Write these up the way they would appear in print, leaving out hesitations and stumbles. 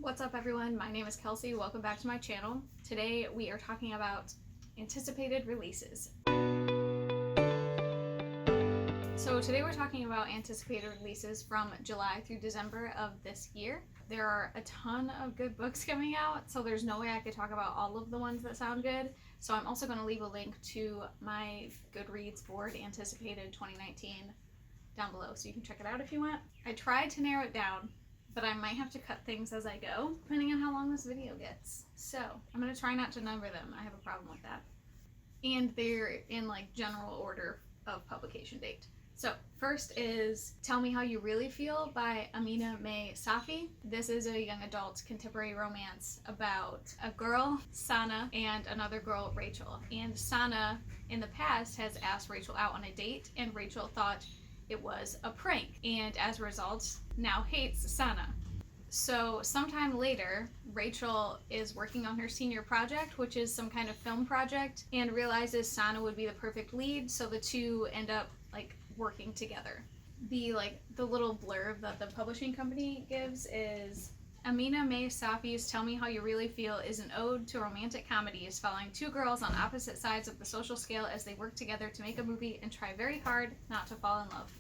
What's up everyone, my name is Kelsey, welcome back to my channel. Today we are talking about anticipated releases. So today we're talking about anticipated releases from July through December of this year. There are a ton of good books coming out, so there's no way I could talk about all of the ones that sound good. So I'm also going to leave a link to my Goodreads board anticipated 2019 down below, so you can check it out if you want. I tried to narrow it down, but I might have to cut things as I go, depending on how long this video gets. So I'm going to try not to number them. I have a problem with that. And they're in like general order of publication date. So first is Tell Me How You Really Feel by Amina May Safi. This is a young adult contemporary romance about a girl, Sana, and another girl, Rachel. And Sana, in the past, has asked Rachel out on a date, and Rachel thought it was a prank, and as a result, now hates Sana. So sometime later, Rachel is working on her senior project, which is some kind of film project, and realizes Sana would be the perfect lead, so the two end up like working together. The little blurb that the publishing company gives is Amina May Safi's Tell Me How You Really Feel is an ode to romantic comedies following two girls on opposite sides of the social scale as they work together to make a movie and try very hard not to fall in love.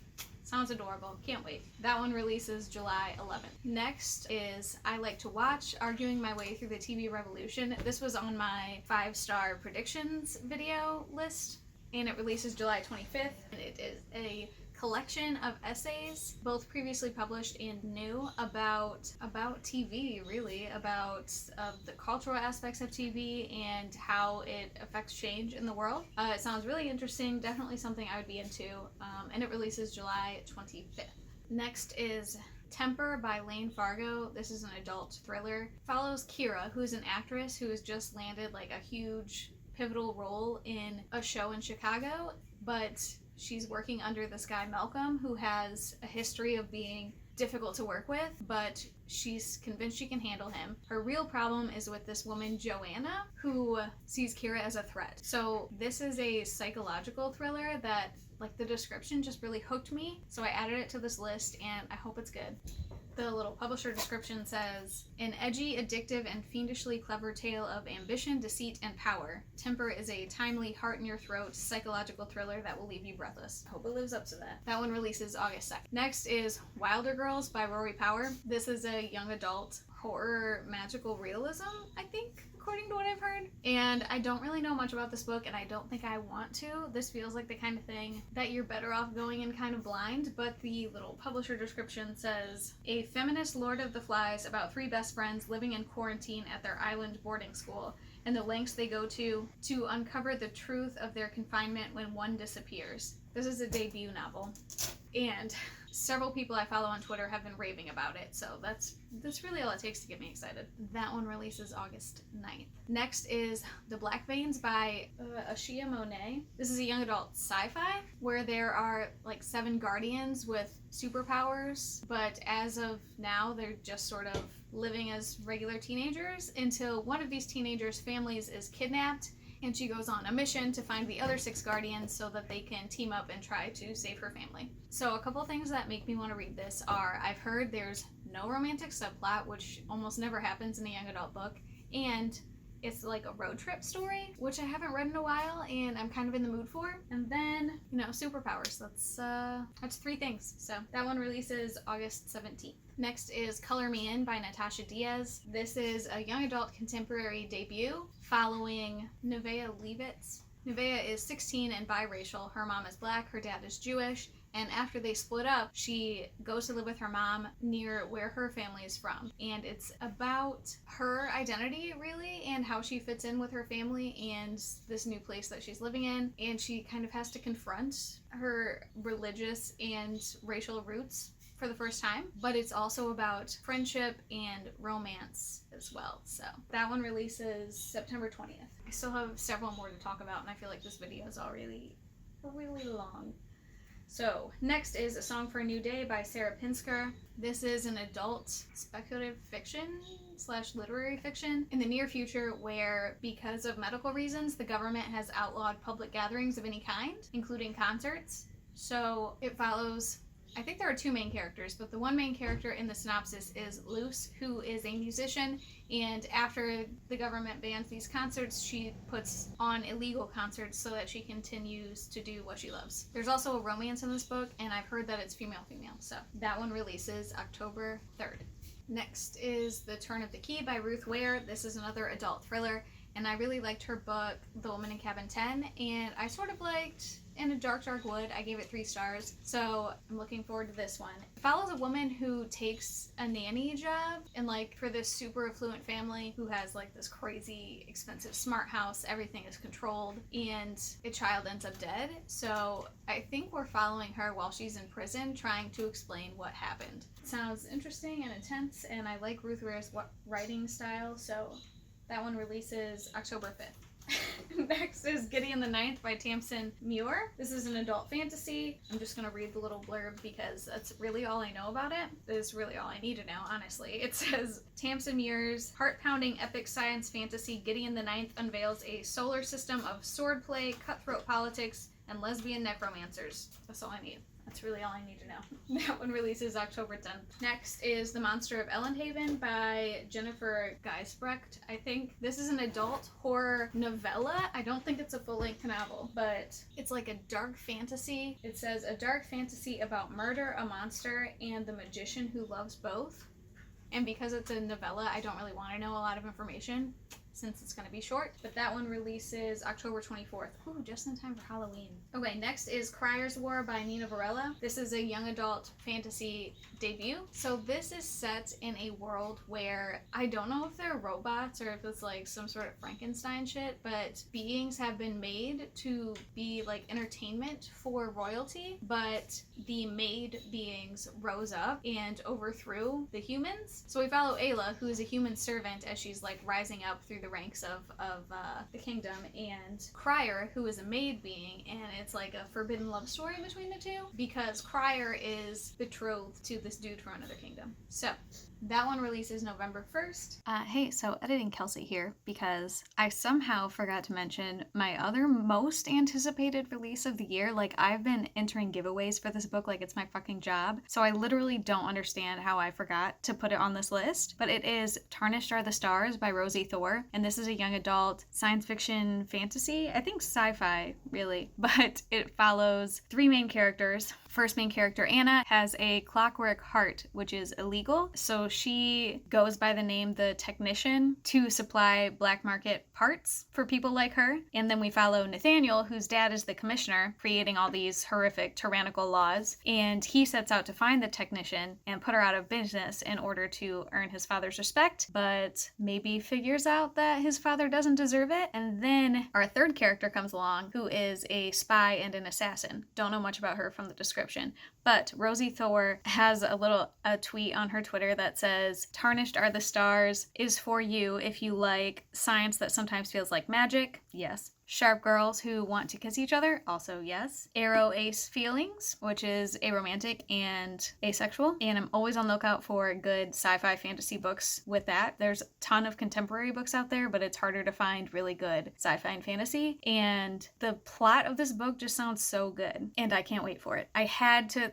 Sounds adorable. Can't wait. That one releases July 11th. Next is I Like to Watch, Arguing My Way Through the TV Revolution. This was on my 5-star predictions video list, and it releases July 25th. And it is a collection of essays, both previously published and new, about TV, really, about the cultural aspects of TV and how it affects change in the world. It sounds really interesting, definitely something I would be into, and it releases July 25th. Next is Temper by Lane Fargo. This is an adult thriller. Follows Kira, who's an actress who has just landed like a huge pivotal role in a show in Chicago, but she's working under this guy Malcolm, who has a history of being difficult to work with, but she's convinced she can handle him. Her real problem is with this woman Joanna, who sees Kira as a threat. So this is a psychological thriller that, like, the description just really hooked me, so I added it to this list and I hope it's good. The little publisher description says, an edgy, addictive, and fiendishly clever tale of ambition, deceit, and power. Temper is a timely, heart-in-your-throat psychological thriller that will leave you breathless. Hope it lives up to that. That one releases August 2nd. Next is Wilder Girls by Rory Power. This is a young adult horror magical realism, I think, according to what I've heard. And I don't really know much about this book, and I don't think I want to. This feels like the kind of thing that you're better off going in kind of blind, but the little publisher description says, a feminist Lord of the Flies about 3 best friends living in quarantine at their island boarding school, and the lengths they go to uncover the truth of their confinement when one disappears. This is a debut novel, and several people I follow on Twitter have been raving about it, so that's really all it takes to get me excited. That one releases August 9th. Next is The Black Veins by Ashia Monet. This is a young adult sci-fi where there are like 7 guardians with superpowers, but as of now they're just sort of living as regular teenagers until one of these teenagers' families is kidnapped, and she goes on a mission to find the other 6 guardians so that they can team up and try to save her family. So a couple things that make me want to read this are, I've heard there's no romantic subplot, which almost never happens in a young adult book, and it's like a road trip story, which I haven't read in a while and I'm kind of in the mood for. And then, superpowers. That's 3 things. So that one releases August 17th. Next is Color Me In by Natasha Diaz. This is a young adult contemporary debut following Nevaeh Leibovitz. Nevaeh is 16 and biracial. Her mom is black, her dad is Jewish, and after they split up, she goes to live with her mom near where her family is from. And it's about her identity, really, and how she fits in with her family and this new place that she's living in. And she kind of has to confront her religious and racial roots for the first time, but it's also about friendship and romance as well. So that one releases September 20th. I still have several more to talk about, and I feel like this video is already really long. So next is A Song for a New Day by Sarah Pinsker. This is an adult speculative fiction / literary fiction in the near future where, because of medical reasons, the government has outlawed public gatherings of any kind, including concerts. So it follows I think there are two main characters, but the one main character in the synopsis is Luce, who is a musician, and after the government bans these concerts, she puts on illegal concerts so that she continues to do what she loves. There's also a romance in this book, and I've heard that it's female-female, so that one releases October 3rd. Next is The Turn of the Key by Ruth Ware. This is another adult thriller, and I really liked her book, The Woman in Cabin 10, and I sort of liked In a Dark, Dark Wood. I gave it 3 stars, so I'm looking forward to this one. It follows a woman who takes a nanny job, and like for this super affluent family who has like this crazy expensive smart house, everything is controlled, and a child ends up dead. So I think we're following her while she's in prison, trying to explain what happened. It sounds interesting and intense, and I like Ruth Ware's writing style, so that one releases October 5th. Next is Gideon the Ninth by Tamsin Muir. This is an adult fantasy. I'm just going to read the little blurb because that's really all I know about it. It's really all I need to know, honestly. It says, Tamsin Muir's heart-pounding epic science fantasy Gideon the Ninth unveils a solar system of swordplay, cutthroat politics, and lesbian necromancers. That's all I need. That's really all I need to know. That one releases October 10th. Next is The Monster of Ellenhaven by Jennifer Geisbrecht, I think. This is an adult horror novella. I don't think it's a full-length novel, but it's like a dark fantasy. It says, a dark fantasy about murder, a monster, and the magician who loves both. And because it's a novella, I don't really want to know a lot of information since it's going to be short, but that one releases October 24th. Ooh, just in time for Halloween. Okay, next is Crier's War by Nina Varela. This is a young adult fantasy debut. So this is set in a world where I don't know if they're robots or if it's like some sort of Frankenstein shit, but beings have been made to be like entertainment for royalty, but the made beings rose up and overthrew the humans. So we follow Ayla, who is a human servant, as she's like rising up through the ranks of the kingdom, and Crier, who is a maid being, and it's like a forbidden love story between the two because Crier is betrothed to this dude from another kingdom. So that one releases November 1st. Hey, so editing Kelsey here because I somehow forgot to mention my other most anticipated release of the year. Like, I've been entering giveaways for this book like it's my fucking job. So I literally don't understand how I forgot to put it on this list. But it is Tarnished Are the Stars by Rosie Thor. And this is a young adult science fiction fantasy. I think sci-fi, really. But it follows 3 main characters. First main character, Anna, has a clockwork heart, which is illegal. So she goes by the name The Technician to supply black market parts for people like her. And then we follow Nathaniel, whose dad is the commissioner, creating all these horrific tyrannical laws. And he sets out to find the technician and put her out of business in order to earn his father's respect, but maybe figures out that his father doesn't deserve it. And then our third character comes along, who is a spy and an assassin. Don't know much about her from the description. But Rosie Thor has a tweet on her Twitter that says, Tarnished Are the Stars is for you if you like science that sometimes feels like magic. Yes. Sharp girls who want to kiss each other, also yes. Arrow Ace Feelings, which is aromantic and asexual. And I'm always on the lookout for good sci-fi fantasy books with that. There's a ton of contemporary books out there, but it's harder to find really good sci-fi and fantasy. And the plot of this book just sounds so good. And I can't wait for it. I had to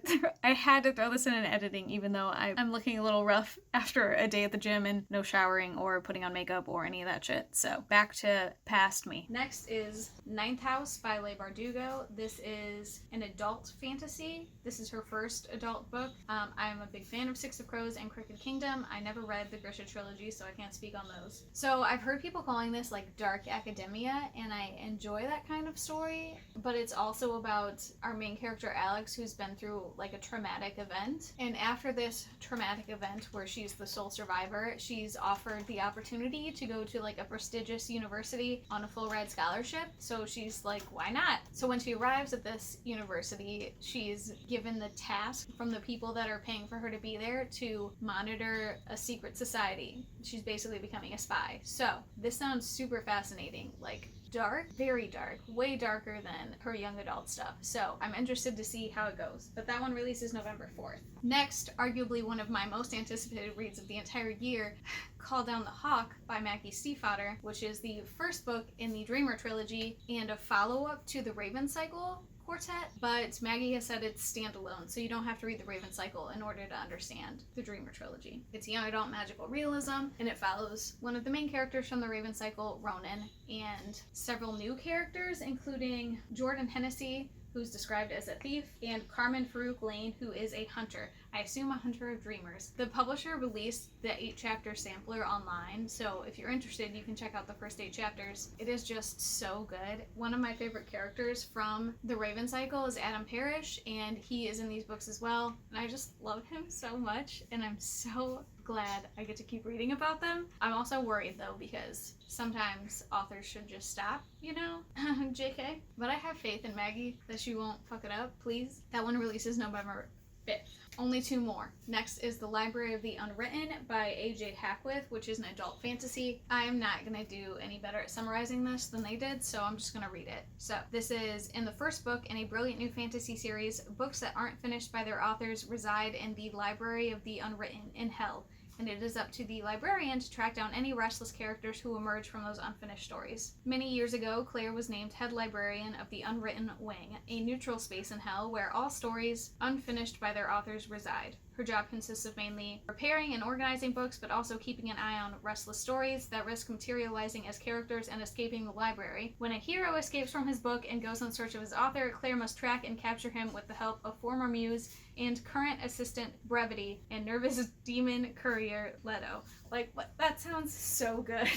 throw this in an editing, even though I'm looking a little rough after a day at the gym and no showering or putting on makeup or any of that shit. So back to past me. Next is Ninth House by Leigh Bardugo. This is an adult fantasy. This is her first adult book. I'm a big fan of Six of Crows and Crooked Kingdom. I never read the Grisha trilogy, so I can't speak on those. So I've heard people calling this like dark academia, and I enjoy that kind of story, but it's also about our main character Alex, who's been through like a traumatic event. And after this traumatic event, where she's the sole survivor, she's offered the opportunity to go to like a prestigious university on a full ride scholarship. So she's like, why not? So when she arrives at this university, she's given the task from the people that are paying for her to be there to monitor a secret society. She's basically becoming a spy. So this sounds super fascinating. Like, dark, very dark, way darker than her young adult stuff. So I'm interested to see how it goes. But that one releases November 4th. Next, arguably one of my most anticipated reads of the entire year, Call Down the Hawk by Maggie Stiefvater, which is the first book in the Dreamer trilogy and a follow-up to the Raven Cycle quartet, but Maggie has said it's standalone, so you don't have to read the Raven Cycle in order to understand the Dreamer trilogy. It's young adult magical realism, and it follows one of the main characters from the Raven Cycle, Ronan, and several new characters, including Jordan Hennessy, who's described as a thief, and Carmen Farouk Lane, who is a hunter. I assume a hunter of dreamers. The publisher released the 8-chapter sampler online, so if you're interested, you can check out the first 8 chapters. It is just so good. One of my favorite characters from the Raven Cycle is Adam Parrish, and he is in these books as well, and I just love him so much, and I'm so glad I get to keep reading about them. I'm also worried though, because sometimes authors should just stop, you know? JK. But I have faith in Maggie that she won't fuck it up, please. That one releases November 5th. Only 2 more. Next is The Library of the Unwritten by A.J. Hackworth, which is an adult fantasy. I am not going to do any better at summarizing this than they did, so I'm just going to read it. So, this is in the first book in a brilliant new fantasy series. Books that aren't finished by their authors reside in the Library of the Unwritten in Hell, and it is up to the librarian to track down any restless characters who emerge from those unfinished stories. Many years ago, Claire was named head librarian of the Unwritten Wing, a neutral space in Hell where all stories unfinished by their authors reside. Her job consists of mainly preparing and organizing books, but also keeping an eye on restless stories that risk materializing as characters and escaping the library. When a hero escapes from his book and goes in search of his author, Claire must track and capture him with the help of former muse and current assistant Brevity and nervous demon courier Leto. Like, what? That sounds so good.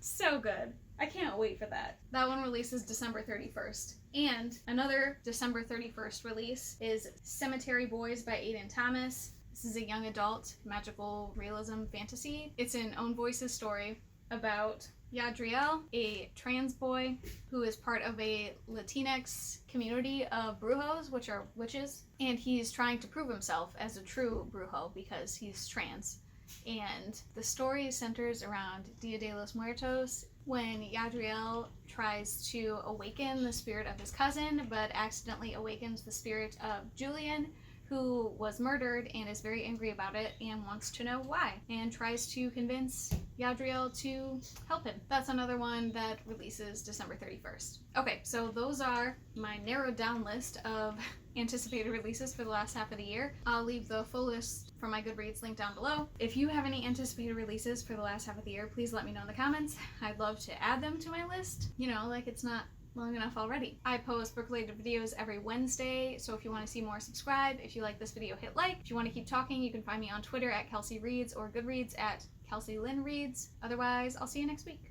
So good. I can't wait for that. That one releases December 31st. And another December 31st release is Cemetery Boys by Aidan Thomas. This is a young adult magical realism fantasy. It's an Own Voices story about Yadriel, a trans boy who is part of a Latinx community of brujos, which are witches, and he's trying to prove himself as a true brujo because he's trans. And the story centers around Dia de los Muertos, when Yadriel tries to awaken the spirit of his cousin, but accidentally awakens the spirit of Julian, who was murdered and is very angry about it and wants to know why, and tries to convince Yadriel to help him. That's another one that releases December 31st. Okay, so those are my narrowed down list of anticipated releases for the last half of the year. I'll leave the full list from my Goodreads link down below. If you have any anticipated releases for the last half of the year, please let me know in the comments. I'd love to add them to my list. You know, like it's not long enough already. I post book-related videos every Wednesday, so if you want to see more, subscribe. If you like this video, hit like. If you want to keep talking, you can find me on Twitter at Kelsey Reads or Goodreads at Kelsey Lynn Reads. Otherwise, I'll see you next week.